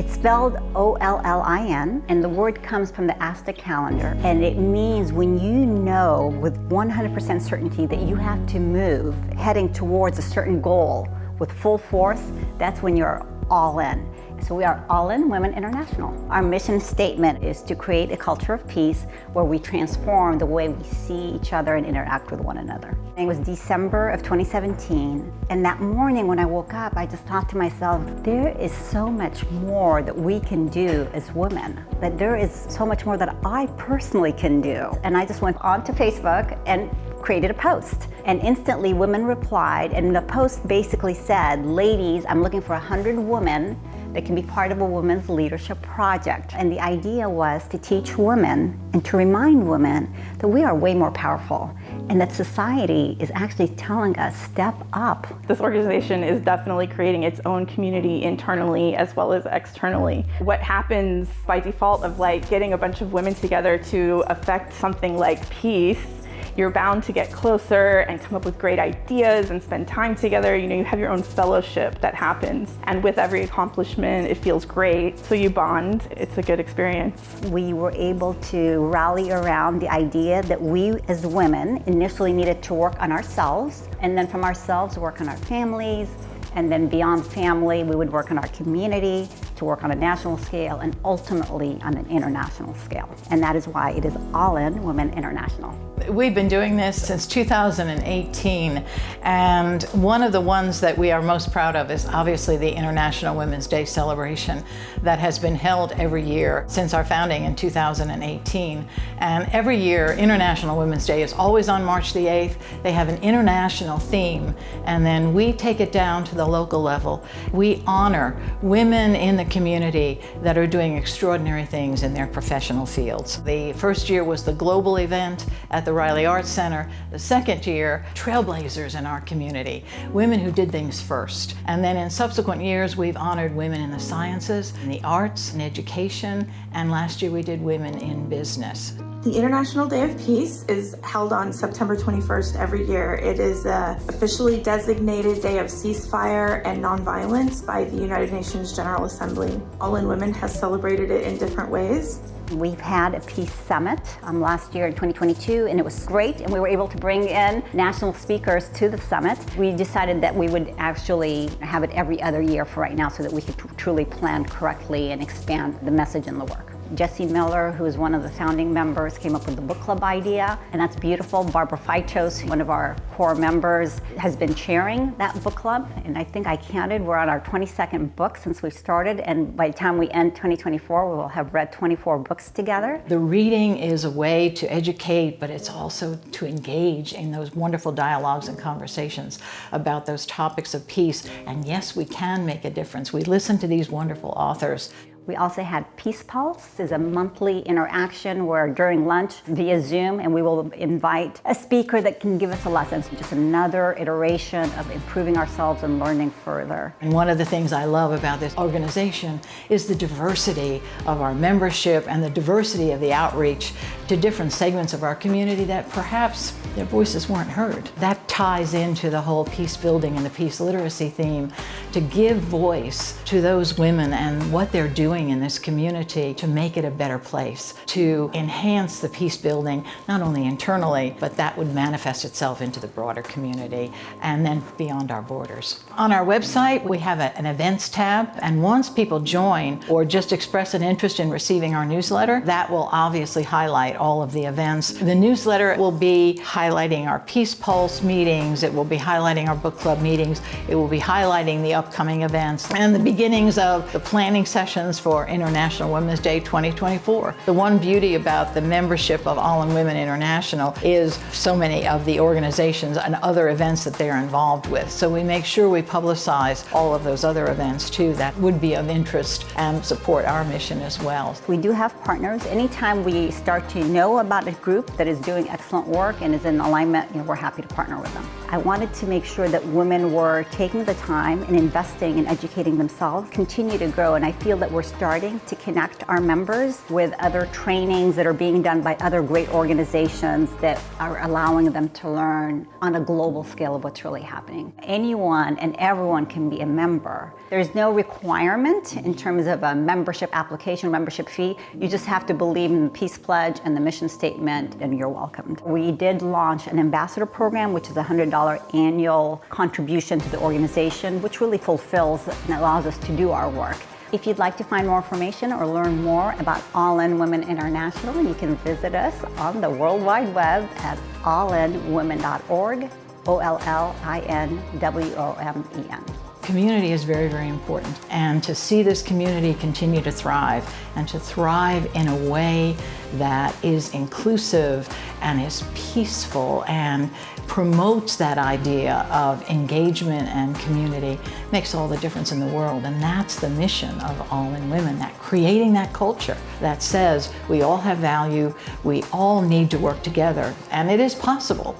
It's spelled Ollin, and the word comes from the Aztec calendar, and it means when you know with 100% certainty that you have to move heading towards a certain goal with full force, that's when you're all in. So we are Ollin Women International. Our mission statement is to create a culture of peace where we transform the way we see each other and interact with one another. It was December of 2017, and that morning when I woke up, I just thought to myself, there is so much more that we can do as women, that there is so much more that I personally can do. And I just went onto Facebook and created a post, and instantly women replied, and the post basically said, ladies, I'm looking for 100 women that can be part of a women's leadership project. And the idea was to teach women and to remind women that we are way more powerful and that society is actually telling us, step up. This organization is definitely creating its own community internally as well as externally. What happens by default of like getting a bunch of women together to affect something like peace, you're bound to get closer and come up with great ideas and spend time together. You know, you have your own fellowship that happens. And with every accomplishment, it feels great. So you bond. It's a good experience. We were able to rally around the idea that we as women initially needed to work on ourselves, and then from ourselves work on our families, and then beyond family, we would work on our community, to work on a national scale, and ultimately on an international scale. And that is why it is Ollin Women International. We've been doing this since 2018, and one of the ones that we are most proud of is obviously the International Women's Day celebration that has been held every year since our founding in 2018. And every year, International Women's Day is always on March the 8th. They have an international theme, and then we take it down to the local level. We honor women in the community that are doing extraordinary things in their professional fields. The first year was the global event at the Riley Arts Center. The second year, trailblazers in our community, women who did things first. And then in subsequent years, we've honored women in the sciences, in the arts, in education, and last year we did women in business. The International Day of Peace is held on September 21st every year. It is an officially designated day of ceasefire and nonviolence by the United Nations General Assembly. Ollin Women has celebrated it in different ways. We've had a peace summit last year in 2022, and it was great, and we were able to bring in national speakers to the summit. We decided that we would actually have it every other year for right now so that we could truly plan correctly and expand the message and the work. Jesse Miller, who is one of the founding members, came up with the book club idea, and that's beautiful. Barbara Feitos, one of our core members, has been chairing that book club, and I think I counted, we're on our 22nd book since we started, and by the time we end 2024, we will have read 24 books together. The reading is a way to educate, but it's also to engage in those wonderful dialogues and conversations about those topics of peace, and yes, we can make a difference. We listen to these wonderful authors. We also had Peace Pulse, is a monthly interaction where during lunch via Zoom, and we will invite a speaker that can give us a lesson. So just another iteration of improving ourselves and learning further. And one of the things I love about this organization is the diversity of our membership and the diversity of the outreach to different segments of our community that perhaps their voices weren't heard. That ties into the whole peace building and the peace literacy theme, to give voice to those women and what they're doing in this community to make it a better place, to enhance the peace building, not only internally, but that would manifest itself into the broader community and then beyond our borders. On our website, we have an events tab, and once people join or just express an interest in receiving our newsletter, that will obviously highlight all of the events. The newsletter will be highlighting our Peace Pulse meetings, it will be highlighting our book club meetings, it will be highlighting the upcoming events and the beginnings of the planning sessions for International Women's Day 2024. The one beauty about the membership of Ollin Women International is so many of the organizations and other events that they're involved with. So we make sure we publicize all of those other events too that would be of interest and support our mission as well. We do have partners. Anytime we start to know about a group that is doing excellent work and is in alignment, we're happy to partner with them. I wanted to make sure that women were taking the time and investing in educating themselves, continue to grow, and I feel that we're starting to connect our members with other trainings that are being done by other great organizations that are allowing them to learn on a global scale of what's really happening. Anyone and everyone can be a member. There's no requirement in terms of a membership application, membership fee. You just have to believe in the Peace Pledge and the mission statement, and you're welcomed. We did launch an ambassador program, which is a $100 annual contribution to the organization, which really fulfills and allows us to do our work. If you'd like to find more information or learn more about Ollin Women International, you can visit us on the World Wide Web at ollinwomen.org, OLLINWOMEN. Community is very, very important. And to see this community continue to thrive, and to thrive in a way that is inclusive and is peaceful and promotes that idea of engagement and community, makes all the difference in the world. And that's the mission of Ollin Women, that creating that culture that says we all have value, we all need to work together, and it is possible.